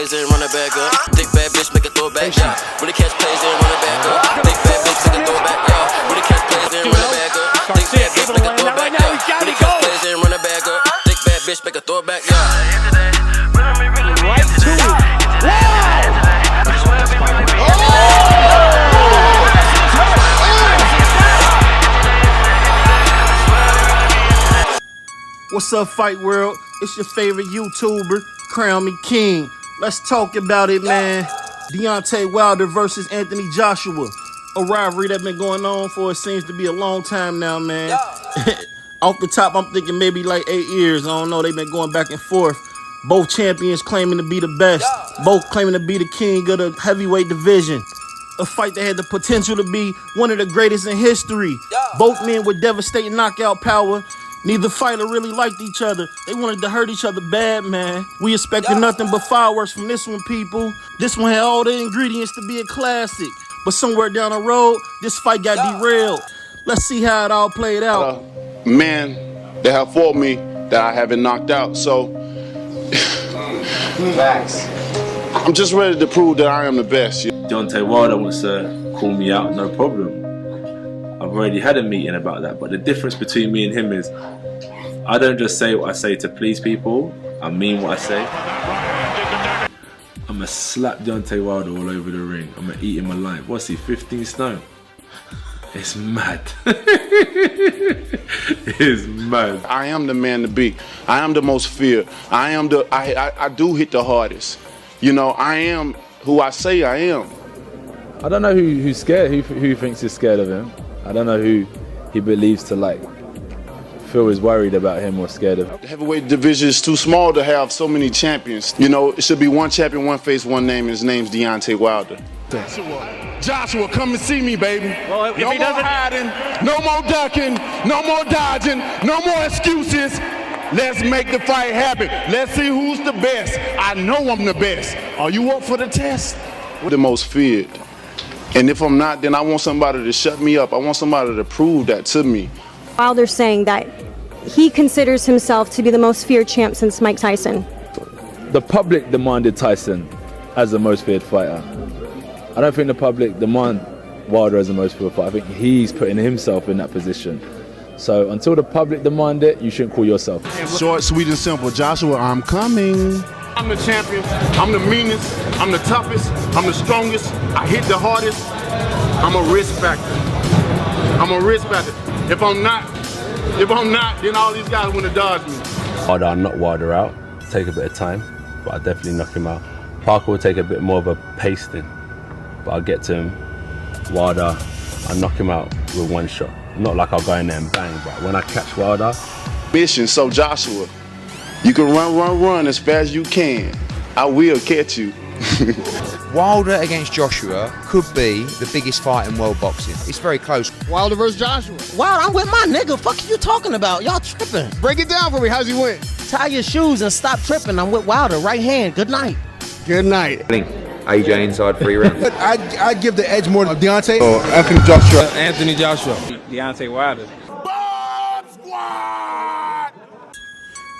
plays and run it back up. Thick bad bitch, make a throw back, yeah. Really catch plays and run it back up. Thick bad bitch, make a throw back, yeah. Really catch plays and run it back up. Thick bad bitch, make a throw back, yeah. Really catch plays and run it back up. Thick bad bitch, make a throw back, yeah. Right to it. What's up, Fight World? It's your favorite YouTuber, Crown Me King. Let's talk about it, man. Deontay Wilder versus Anthony Joshua. A rivalry that's been going on for, it seems to be, a long time now, man. Off the top, I'm thinking maybe like 8 years. I don't know. They've been going back and forth. Both champions claiming to be the best. Both claiming to be the king of the heavyweight division. A fight that had the potential to be one of the greatest in history. Both men with devastating knockout power. Neither fighter really liked each other. They wanted to hurt each other bad, man. We expected nothing but fireworks from this one, people. This one had all the ingredients to be a classic. But somewhere down the road, this fight got derailed. Let's see how it all played out. Man, they have fought me that I haven't knocked out, so I'm just ready to prove that I am the best. Deontay Wilder wants to call me out, no problem. I've already had a meeting about that, but the difference between me and him is I don't just say what I say to please people, I mean what I say. I'm gonna slap Deontay Wilder all over the ring. I'm gonna eat him alive. What's he, 15 stone? It's mad. It's mad. I am the man to beat. I am the most feared. I do hit the hardest. You know, I am who I say I am. I don't know who's scared, who thinks he's scared of him. I don't know who he believes to feel is worried about him or scared of him. The heavyweight division is too small to have so many champions. You know, it should be one champion, one face, one name. His name's Deontay Wilder. Joshua, come and see me, baby. Well, no more hiding, no more ducking, no more dodging, no more excuses. Let's make the fight happen. Let's see who's the best. I know I'm the best. Are you up for the test? The most feared. And if I'm not, then I want somebody to shut me up. I want somebody to prove that to me. Wilder's saying that he considers himself to be the most feared champ since Mike Tyson. The public demanded Tyson as the most feared fighter. I don't think the public demand Wilder as the most feared fighter. I think he's putting himself in that position. So until the public demand it, you shouldn't call yourself. Short, sweet, and simple. Joshua, I'm coming. I'm the champion. I'm the meanest. I'm the toughest. I'm the strongest. I hit the hardest. I'm a risk factor. I'm a risk factor. If I'm not, then all these guys want to dodge me. Wilder, I'll knock Wilder out. Take a bit of time, but I'll definitely knock him out. Parker will take a bit more of a pasting, but I'll get to him. Wilder, I'll knock him out with one shot. Not like I'll go in there and bang, but when I catch Wilder. Mission, so Joshua, you can run as fast as you can. I will catch you. Wilder against Joshua could be the biggest fight in world boxing. It's very close. Wilder versus Joshua. Wilder, I'm with my nigga. Fuck are you talking about? Y'all tripping. Break it down for me. How's he win? Tie your shoes and stop tripping. I'm with Wilder. Right hand. Good night. Good night. AJ inside 3 rounds. I'd give the edge more to Deontay or Anthony Joshua. Anthony Joshua. Deontay Wilder.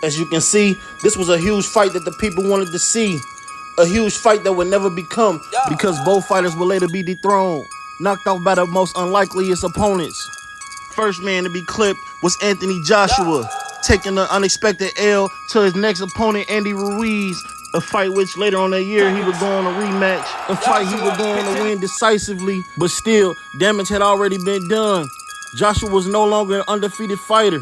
As you can see, this was a huge fight that the people wanted to see. A huge fight that would never become because both fighters will later be dethroned, knocked off by the most unlikeliest opponents. First man to be clipped was Anthony Joshua, taking the unexpected L to his next opponent, Andy Ruiz. A fight which later on that year he would go on a rematch. A fight he would go on to win decisively, but still, damage had already been done. Joshua was no longer an undefeated fighter.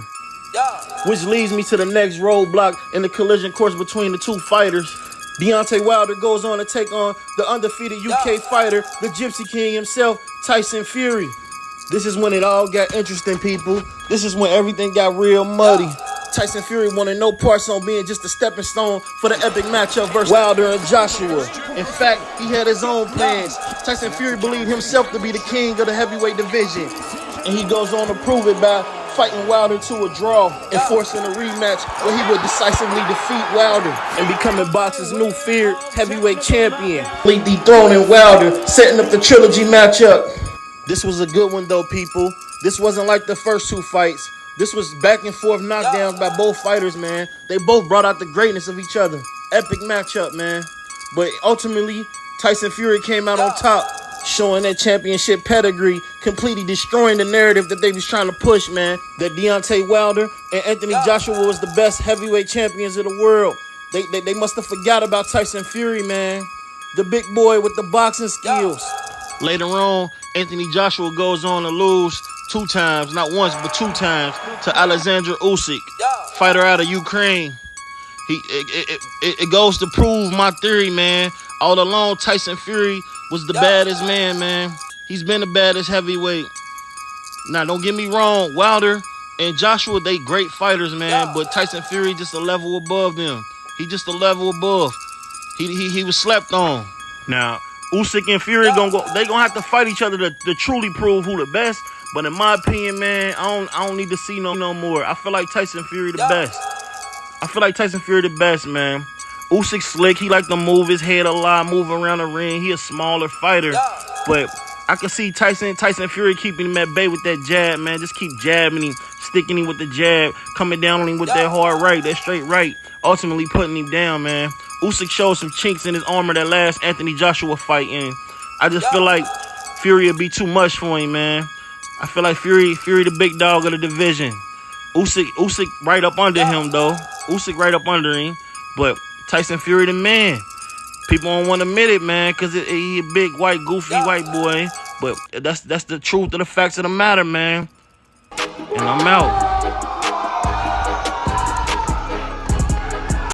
Which leads me to the next roadblock in the collision course between the two fighters. Deontay Wilder goes on to take on the undefeated UK fighter, the Gypsy King himself, Tyson Fury. This is when it all got interesting, people. This is when everything got real muddy. Tyson Fury wanted no parts on being just a stepping stone for the epic matchup versus Wilder and Joshua. In fact, he had his own plans. Tyson Fury believed himself to be the king of the heavyweight division. And he goes on to prove it by fighting Wilder to a draw and forcing a rematch where he would decisively defeat Wilder and becoming boxing's new feared heavyweight champion. Dethroning Wilder, setting up the trilogy matchup. This was a good one though, people. This wasn't like the first two fights. This was back and forth knockdowns by both fighters, man. They both brought out the greatness of each other. Epic matchup, man. But ultimately, Tyson Fury came out on top, showing that championship pedigree, completely destroying the narrative that they was trying to push, man. That Deontay Wilder and Anthony Joshua was the best heavyweight champions of the world. They must have forgot about Tyson Fury, man. The big boy with the boxing skills. Later on, Anthony Joshua goes on to lose 2 times, not once, but 2 times, to Alexander Usyk, fighter out of Ukraine. It goes to prove my theory, man. All along, Tyson Fury was the baddest man. He's been the baddest heavyweight. Now, don't get me wrong, Wilder and Joshua, they great fighters, man, but Tyson Fury just a level above them. He just a level above. He was slept on. Now, Usyk and Fury they gonna have to fight each other to truly prove who the best. But in my opinion, man, I don't need to see no more. I feel like Tyson Fury the best. I feel like Tyson Fury the best, man. Usyk slick. He like to move his head a lot, move around the ring. He a smaller fighter. But I can see Tyson Fury keeping him at bay with that jab, man. Just keep jabbing him, sticking him with the jab, coming down on him with that hard right, that straight right, ultimately putting him down, man. Usyk showed some chinks in his armor that last Anthony Joshua fight, and I just feel like Fury would be too much for him, man. I feel like Fury the big dog of the division. Usyk right up under him, though. Usyk right up under him. But Tyson Fury the man. People don't want to admit it, man, because he a big, white, goofy white boy. But that's the truth of the facts of the matter, man. And I'm out.